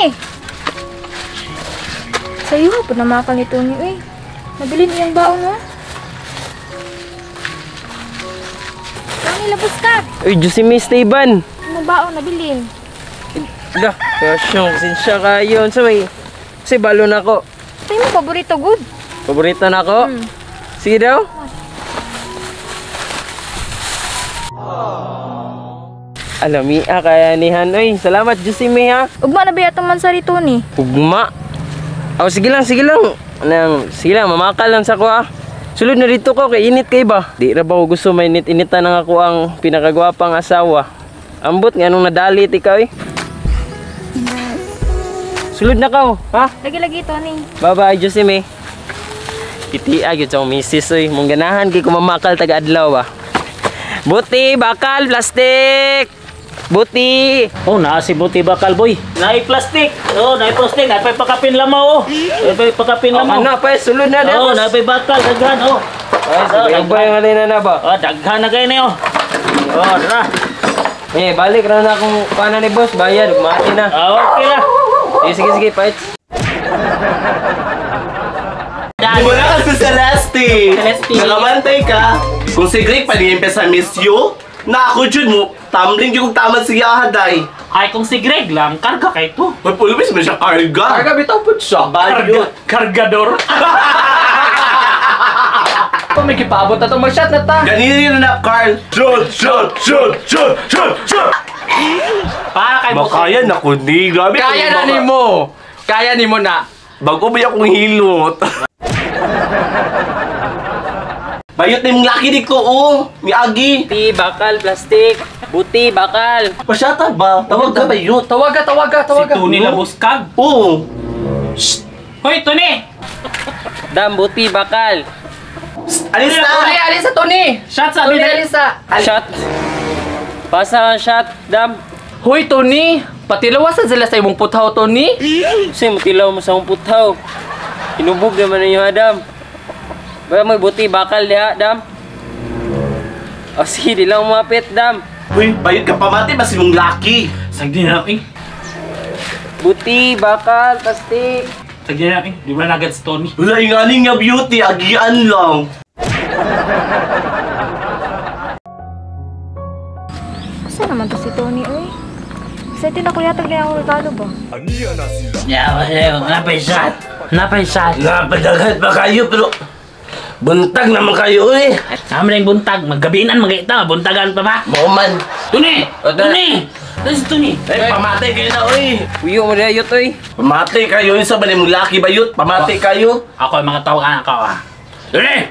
Tony! Sa'yo ha, panamakal ni Tony, uy. Nabilin iyang baon, ha? Tony, labas ka! Uy, Diyos si Miss Esteban. Ano baon, nabilin? Dah, kasyong, sinsya kayo. Sa may, kasi balo na ako. Sa'yo mo, paborito, good. Paborito na ako? Sige daw. Alami, kaya nihan. Uy, salamat, Diyos si May, ha? Ugma na ba yatong mansari, Tony? Ugma. Oh, sige lang, sige lang. Sige lang, mamakal lang sa ko, ha? Sulod na dito ko, kay init kay ba? Di na ba ko gusto may init-initan ng ako ang pinakagwapang asawa? Ambot, nga nung nadalit ikaw, eh. Sulod na ka, ha? Lagi-lagi, Tony. Bye-bye, Diyos si May. Iti agad sa misis, oy. Mong ganahan kay kumamakal taga-adlaw, ba? Buti, bakal, plastik! Buti! Oh, si buti bakal boy. Naay plastic. Oh, naay plastic. Naay pakapin lamaw oh. Naay pakapin lamaw. Ano pa, sulod na daw. Oh, naay pay daghan oh. Ay, sige ba yung alin na ba? Oh, daghan na kay ni oh. Oh, tara. Balik na na kung paano ni boss, bayad, mati na. Okay na. Sige, fight. Wala ka sa Celeste! Nakamantay ka! Kung si Greg paningin pa sa miss you, na ako dyan mo, tumbling dyan kung tama siya haday. Ay, kung si Greg lang, karga kay to. May pulubis mo siya karga. Karga, bitaw po siya. Kargador. Kung may kipabot na itong mag-shot na ta. Ganito yun na, Carl. Shoot! Para kay Makaya na kundi. Grabe. Kaya na ni mo. Kaya ni mo na. Bago ba akong hilot? Bayot na yung laki di ko, oh. Miagi. Buti, bakal, plastik. Buti, bakal. Pasyata ba? Tawag ka bayot. Tawag ka. Si Tony Labuskag. Oo. Hoy, Tony! Dam, buti, bakal. Alis na! Alisa, Tony! Shot sa amin. Shot. Pasa ang shot, Dam. Hoy, Tony! Patilawasan sila sa imong puthaw, Tony! Kasi matilaw mo sa mong puthaw. Inubog naman ninyo, Adam. Baya may buti, bakal diha, Dam. O sige, di lang umapit, Dam. Uy, bayot ka pamati, basi mong laki. Sagdi na namin. Buti, bakal, plastik. Sagdi na namin. Di ba nagad si Tony? Wala yung aning nga beauty, agian lang. Saan naman to si Tony, uy? Excited ako yata kaya ako regalo ba? Napay shot. Napay shot. Napadagat ba kayo, pero buntag naman kayo, eh. Sama na yung buntag. Maggabinan, magkaita. Buntagan pa ba? Moman. Tony! Tony! Tony si Tony! Eh, pamatay kayo na, oy. Uyo mo dayot, oy. Pamatay kayo, yung sa bali mong laki bayot. Pamatay kayo. Ako ay mga tawag anak ko ah. Tony!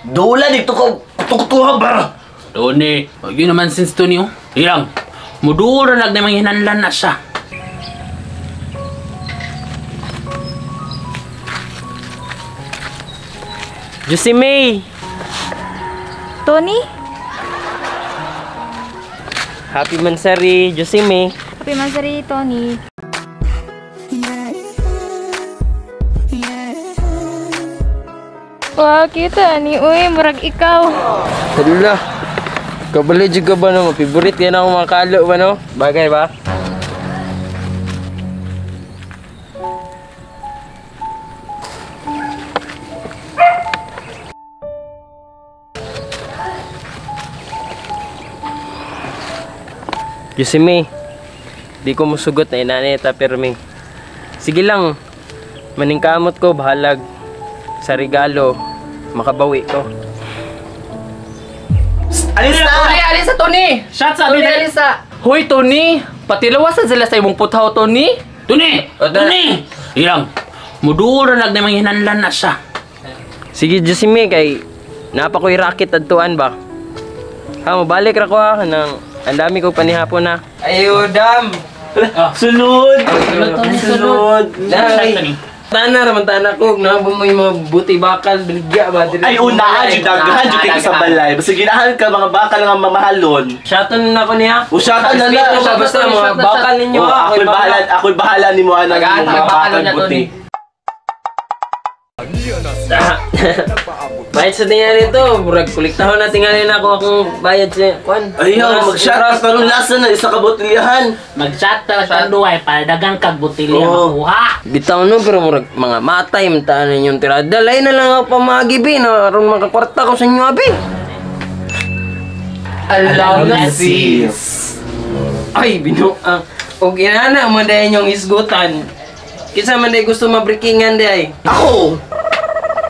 Dula, dito ko tukutuha ba? Tony! Yun naman since Tony oh. Ilang. Muduro nagnamang hinanlan na siya. Diyos si May. Tony? Happy Mansari, Diyos si May. Happy mansari, Tony. Wow, cute ni. Uy, murag ikaw. Hala. Kabali juga ba no? Favorite yan ako mga kalo ba no? Bagay ba? Yusime, di ko musugot na inanita permi. Sige lang, maningkamot ko bahalag sa regalo, makabawi ko. Alis na! Tony! Alisa, Tony! Shot sa Tony, amin. alisa! Hoy, Tony! Patilawasan sila sa imong puthaw, Tony! Tony! Tony! Ilang. Muduro nagnamang hinanlan na siya. Sige, Josime, kay napa ko'y racket adtuan ba? Ha, mabalik ra ko ha, nang ang dami ko panihapon na. Ayo, Dam! Sunod! Shot, Tony. Tana raman tana ko, nabo mo yung mga buti bakal, biligya ba? Ay, una, daghan, dyan kayo sa balay. Basta ginahan ka, mga bakal nga mamahalon. Shoton na ko niya. Usyatan na na! Basta mga bakal ninyo ha. Ako'y bahala ni mo, anak, Tagaan, mga bakal bakal na, buti. Tony. Bayad sa tingali to, murag kuliktahon na tingali na ako akong bayad sa kwan. Ayaw, mag-shot ka karong lasa na isa ka botelyahan. Mag-chat ta sa duway para dagang kag botelya Oo. makuha. Bitaw no, pero murag mga matay, mataan yung tirada. Lain na lang ako pamagibi na aron makakwarta ko sa inyo, abi. Alaw na sis. Ay, binuang. O ginana, mandayan yung isgutan. Kisa man day gusto mabrikingan day. Ako!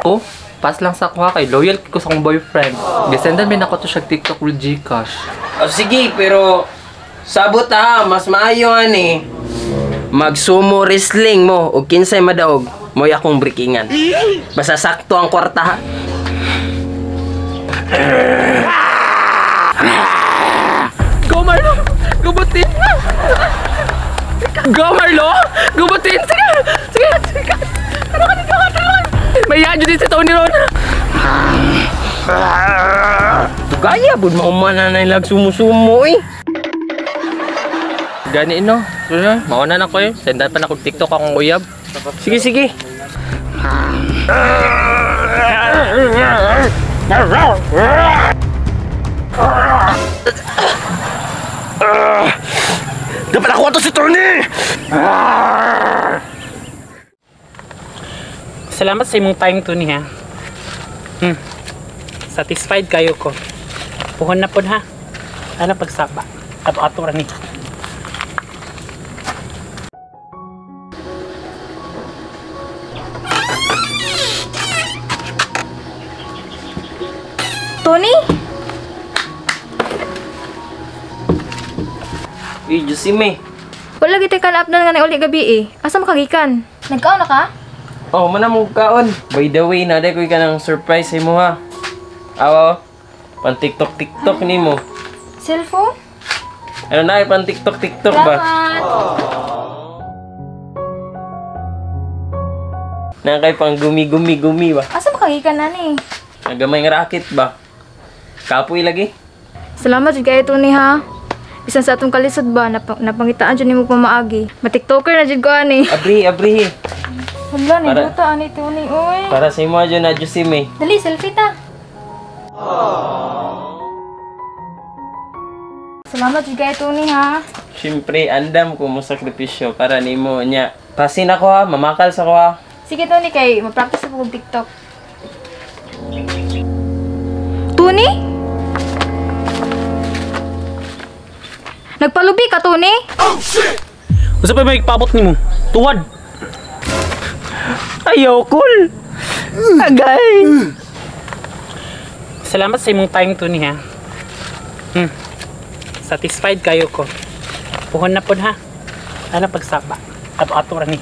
Oh, pas lang sa kuha kay loyal ko sa akong boyfriend. Gisendan min ako to siya TikTok with Gcash. O sige, pero sabot ha, mas maayo ani. Mag-sumo wrestling mo o kinsay madaog, mo'y akong breakingan. Basta sakto ang kwarta ha. Go Marlo! Gubutin! Go Marlo! Gubutin! Sige! Sige! Sige! Tulungan! Tulungan! May yadyo din si Tony Ron! Gaya, bud maumana na ilag sumo-sumo eh. Gani no? Mauna na ko eh. Sendan pa na kong TikTok akong uyab. Sige, sige. Dapat ako to si Tony! Salamat sa imong time to ni ha. Satisfied kayo ko. Puhon na pod ha. Ano pagsaba? Ato-ato ra ni. Tony? Uy, Jusime. Wala gitay kalap na nga na uli gabi eh. Asa makagikan? Nagkaon na ka? Oh, mana mo kaon. By the way, naday ko ka ng surprise sa imo ha. Awa, pan TikTok ni mo. Cellphone? Ano na, pan TikTok ba? Salamat! Na kay pang gumi ba? Asa makagikan na ni? Nagamay nga racket ba? Kapoy lagi. Salamat jud kayo Tony ha. Bisan sa atong kalisod ba, napangitaan dyan ni mo pamaagi. Ma-tiktoker na dyan ko ani. Abri. Hala, ni Para- buta ani Tony, oy. Para sa imo dyan na Jusime. Dali, selfie ta. Salamat jud kayo Tony ha. Siyempre, andam ko mo sakripisyo para nimo nya. Pasin ako ha, mamakal sa ko ha. Sige Tony, kay mag-practice ako kong TikTok. Tony? Nagpalubi ka, Tony? Usa pa may ipabot nimo? Tuwad. Ayaw, cool. Agay. Salamat sa imong time to ni ha. Satisfied kayo ko. Puhon na pod ha. Ano pagsaba? Ato-ato ra ni.